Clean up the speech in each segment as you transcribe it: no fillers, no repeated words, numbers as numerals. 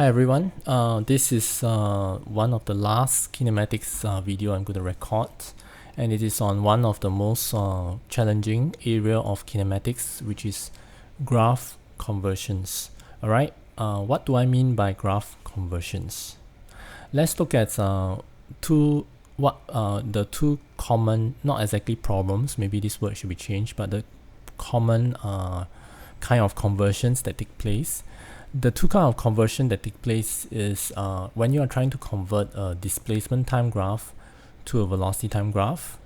Hi everyone, this is one of the last kinematics video I'm going to record, and it is on one of the most challenging area of kinematics, which is graph conversions. Alright, what do I mean by graph conversions? Let's look at the two common, not exactly problems, maybe this word should be changed, but the common kind of conversions that take place. The two kind of conversion that take place is when you are trying to convert a displacement time graph to a velocity time graph,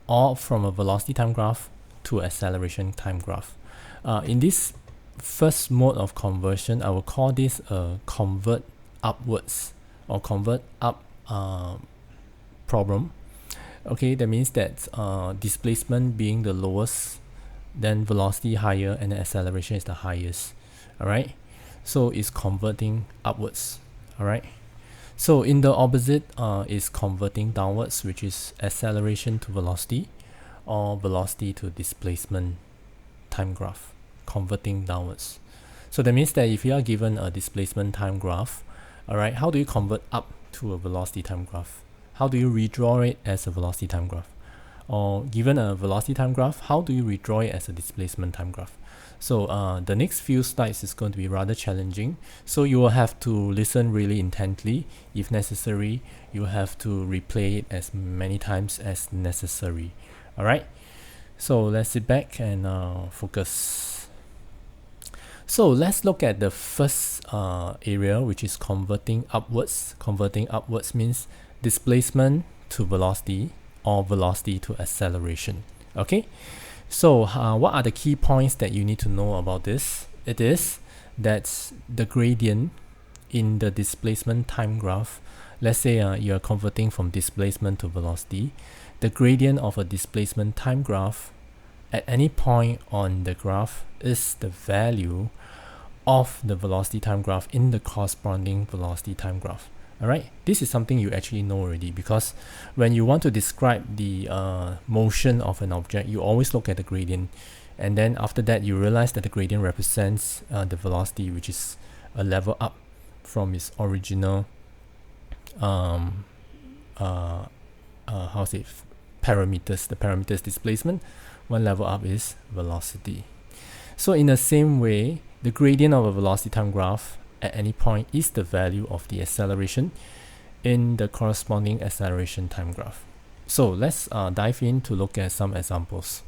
or from a velocity time graph to acceleration time graph. In this first mode of conversion, I will call this a convert upwards or convert up problem. Okay, that means that displacement being the lowest, then velocity higher, and the acceleration is the highest. Alright, so it's converting upwards. Alright, so in the opposite is converting downwards, which is acceleration to velocity or velocity to displacement time graph, converting downwards. So that means that if you are given a displacement time graph, alright, how do you convert up to a velocity time graph? How do you redraw it as a velocity time graph? Or given a velocity time graph, how do you redraw it as a displacement time graph? So the next few slides is going to be rather challenging, so you will have to listen really intently. If necessary, you have to replay it as many times as necessary. Alright, so let's sit back and focus. So let's look at the first area, which is converting upwards. Converting upwards means displacement to velocity or velocity to acceleration. Okay, so what are the key points that you need to know about this? It is that the gradient in the displacement time graph, let's say you are converting from displacement to velocity, the gradient of a displacement time graph at any point on the graph is the value of the velocity time graph in the corresponding velocity time graph. Alright, this is something you actually know already, because when you want to describe the motion of an object, you always look at the gradient, and then after that you realize that the gradient represents the velocity, which is a level up from its original parameters. The parameters displacement, one level up is velocity. So in the same way, the gradient of a velocity time graph at any point is the value of the acceleration in the corresponding acceleration time graph. So let's dive in to look at some examples.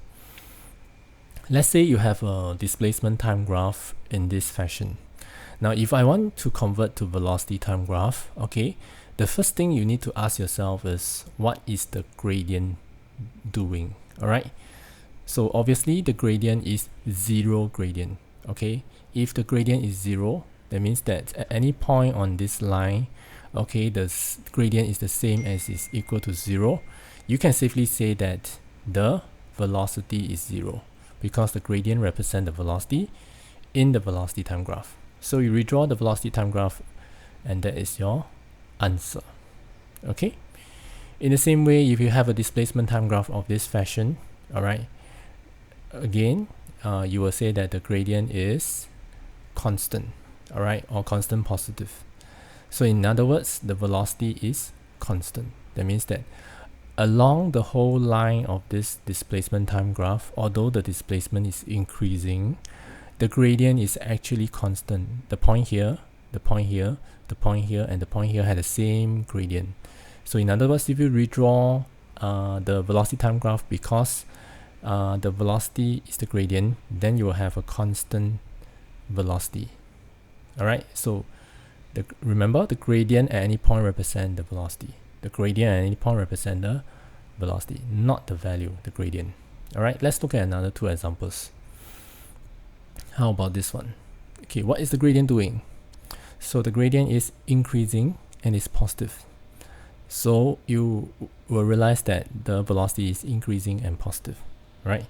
Let's say you have a displacement time graph in this fashion. Now if I want to convert to velocity time graph, okay, the first thing you need to ask yourself is, what is the gradient doing? Alright, so obviously the gradient is zero gradient. Okay, if the gradient is zero, that means that at any point on this line, okay, the gradient is the same as is equal to 0. You can safely say that the velocity is 0, because the gradient represents the velocity in the velocity time graph. So you redraw the velocity time graph, and that is your answer. Okay, in the same way, if you have a displacement time graph of this fashion, alright, again you will say that the gradient is constant. Alright, or constant positive. So in other words, the velocity is constant. That means that along the whole line of this displacement time graph, although the displacement is increasing, the gradient is actually constant. The point here, the point here, the point here, and the point here had the same gradient. So in other words, if you redraw the velocity time graph, because the velocity is the gradient, then you will have a constant velocity. Alright, so remember, the gradient at any point represents the velocity. The gradient at any point represents the velocity, not the value, the gradient. Alright, let's look at another two examples. How about this one? Okay, what is the gradient doing? So the gradient is increasing and is positive. So you will realize that the velocity is increasing and positive. Right?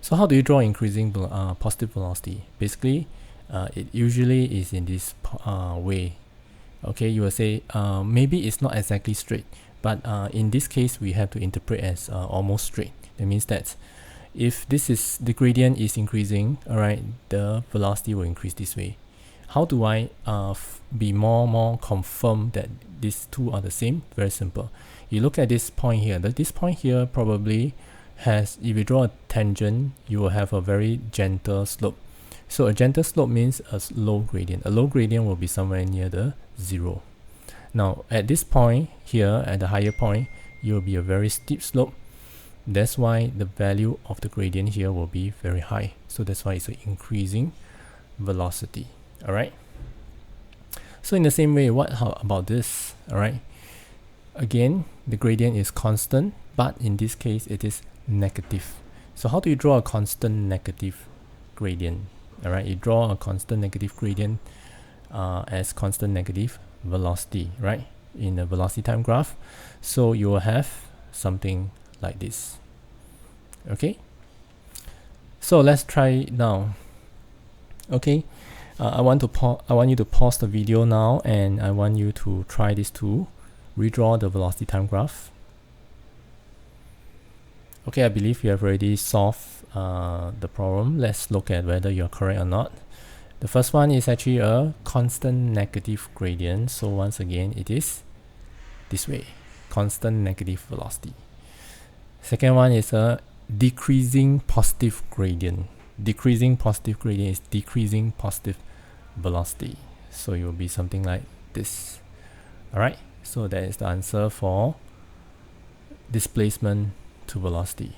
So how do you draw increasing positive velocity? Basically, it usually is in this way. Okay, you will say maybe it's not exactly straight, but in this case we have to interpret as almost straight. That means that if this is the gradient is increasing, alright, the velocity will increase this way. How do I be more confirmed that these two are the same? Very simple. You look at this point here. This point here probably has, if you draw a tangent, you will have a very gentle slope. So a gentle slope means a low gradient. A low gradient will be somewhere near the 0. Now at this point here, at the higher point, you will be a very steep slope. That's why the value of the gradient here will be very high. So that's why it's an increasing velocity. All right. So in the same way, how about this? All right. Again, the gradient is constant, but in this case, it is negative. So how do you draw a constant negative gradient? All right. You draw a constant negative gradient as constant negative velocity, right? In a velocity time graph. So you will have something like this. Okay, so let's try it now. Okay, I want you to pause the video now, and I want you to try this too. Redraw the velocity time graph. Okay, I believe you have already solved the problem. Let's look at whether you're correct or not. The first one is actually a constant negative gradient. So once again, it is this way, constant negative velocity. Second one is a decreasing positive gradient. Decreasing positive gradient is decreasing positive velocity. So it will be something like this. Alright, so that is the answer for displacement to velocity.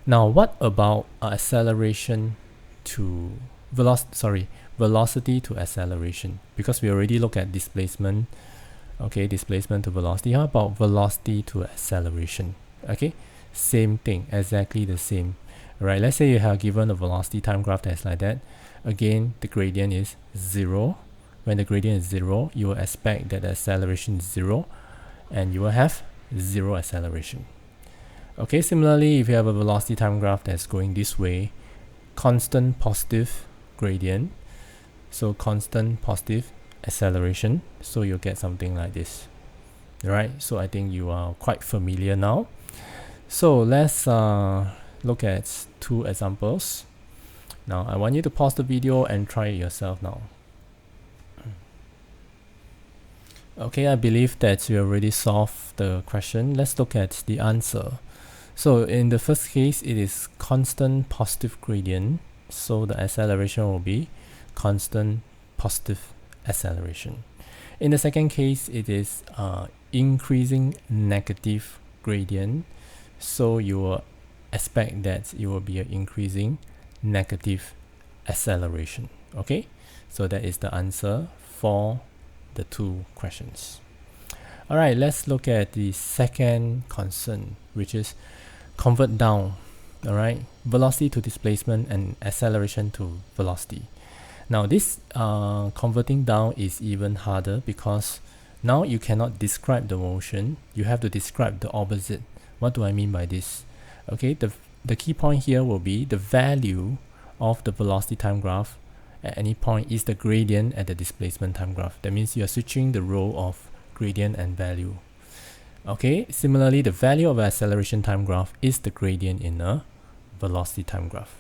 Now what about acceleration to velocity to acceleration? Because we already looked at displacement. Okay, displacement to velocity. How about velocity to acceleration? Okay, same thing, exactly the same. Right, let's say you have given a velocity time graph that's like that. Again, the gradient is 0. When the gradient is 0, you will expect that the acceleration is 0, and you will have 0 acceleration. Okay, similarly, if you have a velocity time graph that's going this way, constant positive gradient, so constant positive acceleration, so you'll get something like this. Right, so I think you are quite familiar now. So let's look at two examples. Now I want you to pause the video and try it yourself now. Okay, I believe that you already solved the question. Let's look at the answer. So in the first case, it is constant positive gradient. So the acceleration will be constant positive acceleration. In the second case, it is increasing negative gradient. So you will expect that it will be an increasing negative acceleration. Okay, so that is the answer for the two questions. All right, let's look at the second concern, which is convert down. All right, velocity to displacement and acceleration to velocity. Now this converting down is even harder, because now you cannot describe the motion, you have to describe the opposite. What do I mean by this? Okay, the key point here will be the value of the velocity time graph at any point is the gradient at the displacement time graph. That means you are switching the role of gradient and value. Okay, similarly, the value of an acceleration time graph is the gradient in a velocity time graph.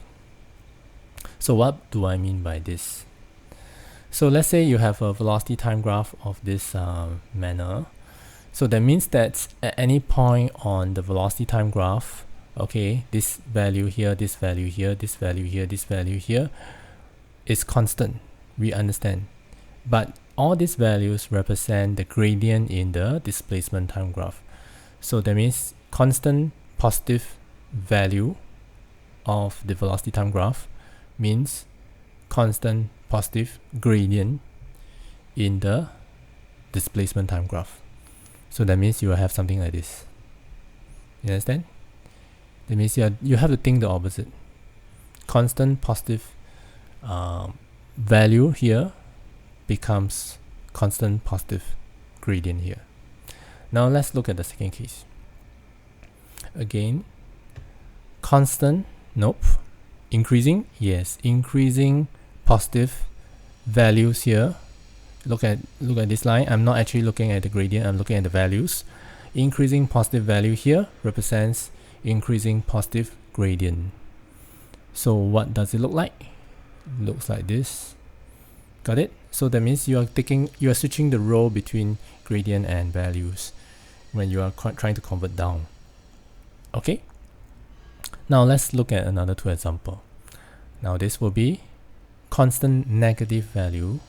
So what do I mean by this? So let's say you have a velocity time graph of this manner. So that means that at any point on the velocity time graph, okay, this value here, this value here, this value here, this value here is constant. We understand. But all these values represent the gradient in the displacement time graph. So that means constant positive value of the velocity time graph means constant positive gradient in the displacement time graph. So that means you will have something like this. You understand? That means you have to think the opposite. Constant positive value here becomes constant positive gradient here. Now let's look at the second case. Again, constant, nope. Increasing, yes, increasing positive values here. Look at this line. I'm not actually looking at the gradient, I'm looking at the values. Increasing positive value here represents increasing positive gradient. So what does it look like? It looks like this. Got it? So that means you are switching the role between gradient and values when you are trying to convert down. Okay. Now let's look at another two example. Now this will be constant negative value.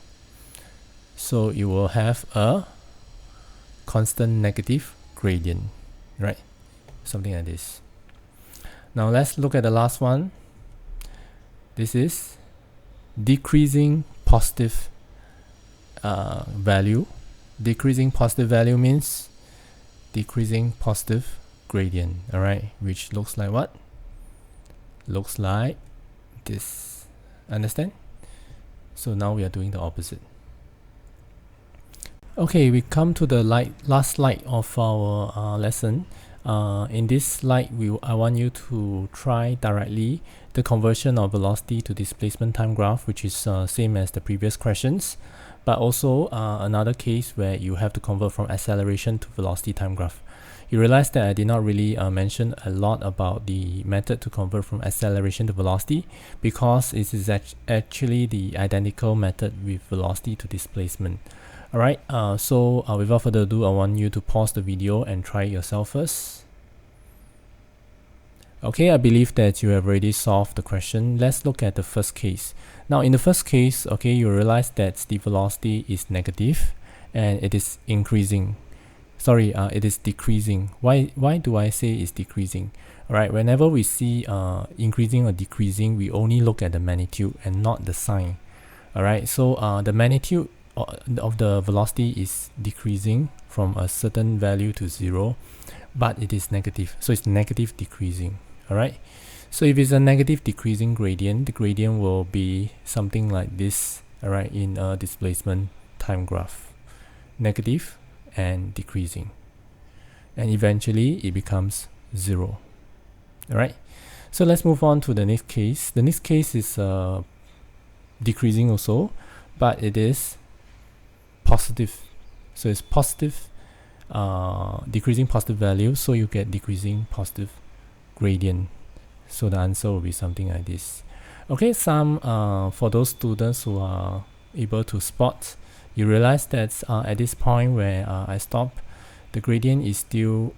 So you will have a constant negative gradient, right? Something like this. Now let's look at the last one. This is decreasing positive value. Decreasing positive value means decreasing positive gradient, all right, which looks like what? Looks like this. Understand? So now we are doing the opposite. Okay, we come to the last slide of our lesson. In this slide, I want you to try directly the conversion of velocity to displacement time graph, which is same as the previous questions, but also another case where you have to convert from acceleration to velocity time graph. You realize that I did not really mention a lot about the method to convert from acceleration to velocity, because it is actually the identical method with velocity to displacement. Alright, so without further ado, I want you to pause the video and try it yourself first. Okay, I believe that you have already solved the question. Let's look at the first case. Now in the first case, okay, you realize that the velocity is negative and it is increasing. Sorry, it is decreasing. Why do I say it's decreasing? Alright, whenever we see increasing or decreasing, we only look at the magnitude and not the sign. Alright, so the magnitude of the velocity is decreasing from a certain value to 0, but it is negative, so it's negative decreasing. All right, so if it's a negative decreasing gradient, the gradient will be something like this. All right, in a displacement time graph, negative and decreasing, and eventually it becomes 0. All right, so let's move on to the next case. The next case is decreasing also, but it is positive. So it's positive, decreasing positive value, so you get decreasing positive gradient. So the answer will be something like this. Okay, for those students who are able to spot, you realize that at this point where I stop, the gradient is still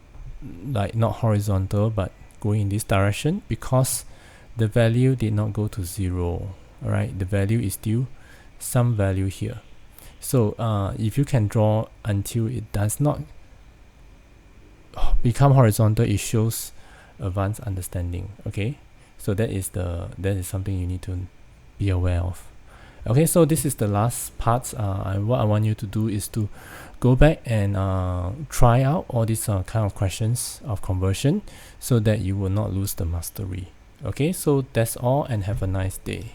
like not horizontal but going in this direction, because the value did not go to 0. All right, the value is still some value here. So if you can draw until it does not become horizontal, it shows advanced understanding. Okay, so that is something you need to be aware of. Okay, so this is the last part. What I want you to do is to go back and try out all these kind of questions of conversion, so that you will not lose the mastery. Okay, so that's all, and have a nice day.